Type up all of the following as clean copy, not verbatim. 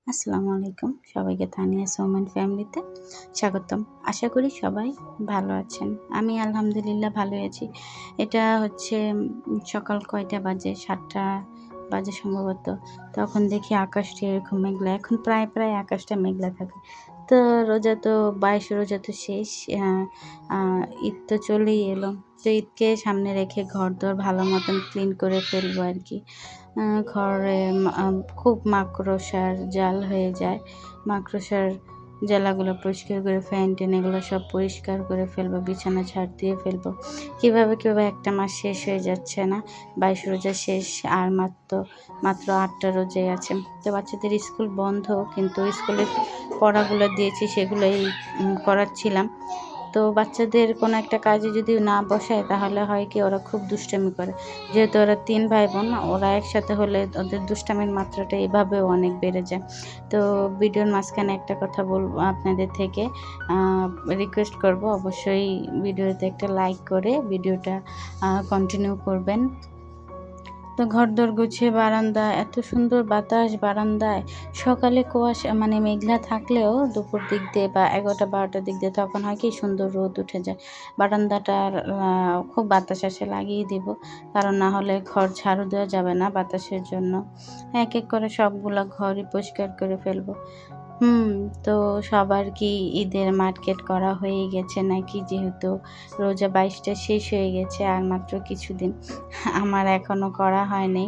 আসসালামু আলাইকুম। সবাইকে তানিয়া সোমেন ফ্যামিলিতে স্বাগতম। আশা করি সবাই ভালো আছেন। আমি আলহামদুলিল্লাহ ভালোই আছি। এটা হচ্ছে সকাল কয়টা বাজে? ৭টা বাজে সম্ভবত। তখন দেখি আকাশটা এরকম মেঘলা। এখন প্রায় আকাশটা মেঘলা থাকে। তো রোজা তো ২২ রোজা তো শেষ। আ আ ঈদ তো চলেই এলো। তো ঈদকে সামনে রেখে ঘরদোর ভালো মতন ক্লিন করে ফেলবো আরকি। ঘরে খুব মাকড়সার জাল হয়ে যায়। মাকড়সার জালাগুলো পরিষ্কার করে ফ্যান-ট্যান এগুলো সব পরিষ্কার করে ফেলবো, বিছানা ঝাড় দিয়ে ফেলবো। কিভাবে একটা মাস শেষ হয়ে যাচ্ছে না। ২২ রোজা শেষ আর মাত্র ৮ টা রোজাই আছে। তো বাচ্চাদের স্কুল বন্ধ কিন্তু স্কুলের পড়াগুলো দিয়েছি সেগুলোই করাচ্ছিলাম। তো বাচ্চাদের কোনো একটা কাজে যদি না বসাই তাহলে হয় কি ওরা খুব দুষ্টামি করে। যেহেতু ওরা ৩ ভাই-বোন ওরা একসাথে হলে ওদের দুষ্টামির মাত্রাটা এভাবেও অনেক বেড়ে যায়। তো ভিডিওর মাঝখানে একটা কথা বলবো আপনাদের থেকে আ রিকোয়েস্ট করব অবশ্যই ভিডিওতে একটা লাইক করে ভিডিওটা কন্টিনিউ করবেন। তো ঘরদোর গুছিয়ে বারান্দা এত সুন্দর বাতাস বারান্দায়। সকালে কুয়াশা মানে মেঘলা থাকলেও দুপুর দিক দিয়ে বা ১১টা-১২টার দিক দিয়ে তখন হয় কি সুন্দর রোদ উঠে যায়। বারান্দাটার খুব বাতাস আসে লাগিয়ে দিব। কারণ না হলে ঘর ঝাড়ু দেওয়া যাবে না বাতাসের জন্য। এক করে সবগুলা ঘরই পরিষ্কার করে ফেলবো। হুম, তো সবার কি ঈদের মার্কেট করা হয়ে গেছে নাকি? যেহেতু রোজা ২২ টা শেষ হয়ে গেছে আর মাত্র কিছুদিন। আমার এখনো করা হয়নি।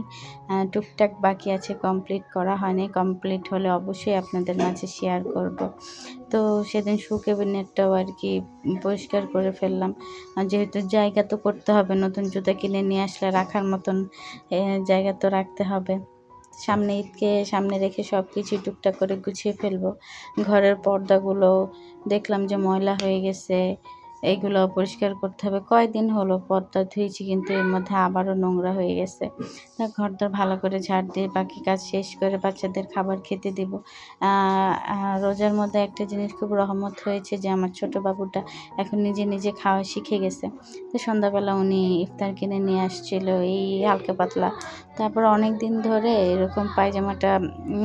টুকটাক বাকি আছে কমপ্লিট করা হয়নি। কমপ্লিট হলে অবশ্যই আপনাদের মাঝে শেয়ার করব। তো সেদিন শু ক্যাবিনেটটাও আরকি পরিষ্কার করে ফেললাম। যেহেতু জায়গা তো করতে হবে, নতুন জুতা কিনে নিয়ে আসলে রাখার মতন জায়গা তো রাখতে হবে। সামনে ঈদকে সামনে রেখে সবকিছু টুকটাক করে গুছিয়ে ফেলবো। ঘরের পর্দাগুলো দেখলাম যে ময়লা হয়ে গেছে। এইগুলো পরিষ্কার করতে হবে। কয়দিন হলো পর্দা ধুয়েছি কিন্তু এর মধ্যে আবারও নোংরা হয়ে গেছে। ঘরদোর ভালো করে ঝাড় দিয়ে বাকি কাজ শেষ করে বাচ্চাদের খাবার খেতে দিব। আ আ রোজার মধ্যে একটা জিনিস খুব রহমত হয়েছে যে আমার ছোট বাবুটা এখন নিজে খাওয়া শিখে গেছে। তো সন্ধ্যাবেলা উনি ইফতার কিনে নিয়ে আসছিল এই হালকা পাতলা। তারপর অনেকদিন ধরে এরকম পায়জামাটা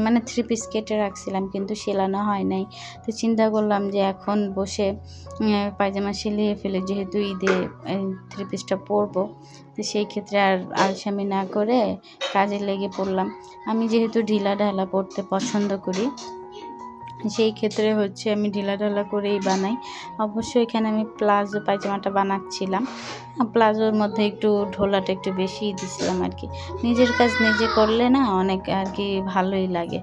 মানে 3 পিস কেটে রাখছিলাম কিন্তু সেলানো হয় নাই। তো চিন্তা করলাম যে এখন বসে পায়জামা সেলিয়ে ফেলি যেহেতু ঈদে 3 পিসটা পরবো। তো সেই ক্ষেত্রে আর আলসামি না করে কাজে লেগে পড়লাম। আমি যেহেতু ঢিলাঢালা পরতে পছন্দ করি, সেই ক্ষেত্রে হচ্ছে আমি ঢিলাঢালা করেই বানাই। অবশ্য এখানে আমি প্লাজো পায়জামাটা বানাচ্ছিলাম। প্লাজোর মধ্যে একটু ঢোলাটা একটু বেশিই দিছিলাম আরকি। নিজের কাজ নিজে করলে না অনেক আরকি ভালোই লাগে।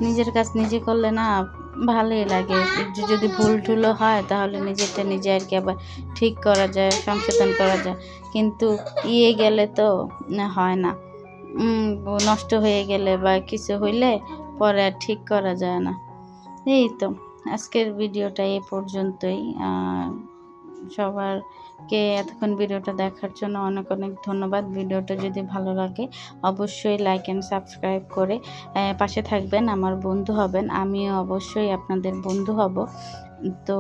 নিজের কাজ নিজে করলে না ভালোই লাগে। যদি ভুল-টুলও হয় তাহলে নিজেরটা নিজে আরকি আবার ঠিক করা যায়, সংশোধন করা যায়। কিন্তু গেলে তো হয় না। নষ্ট হয়ে গেলে বা কিছু হইলে পরে আর ঠিক করা যায় না। এই তো আজকের ভিডিওটা এ পর্যন্তই। সবারকে এতক্ষণ ভিডিওটা দেখার জন্য অনেক ধন্যবাদ। ভিডিওটা যদি ভালো লাগে অবশ্যই লাইক অ্যান্ড সাবস্ক্রাইব করে পাশে থাকবেন, আমার বন্ধু হবেন। আমিও অবশ্যই আপনাদের বন্ধু হব। তো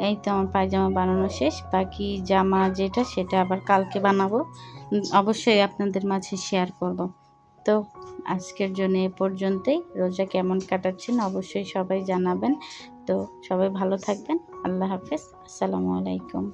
এই তো আমার পায়জামা বানানো শেষ। বাকি জামা যেটা সেটা আবার কালকে বানাবো। অবশ্যই আপনাদের মাঝে শেয়ার করব। তো আজকের জন্য এ পর্যন্তই। রোজা কেমন কাটাচ্ছেন অবশ্যই সবাই জানাবেন। তো সবাই ভালো থাকবেন। আল্লাহ হাফেজ। আসসালামু আলাইকুম।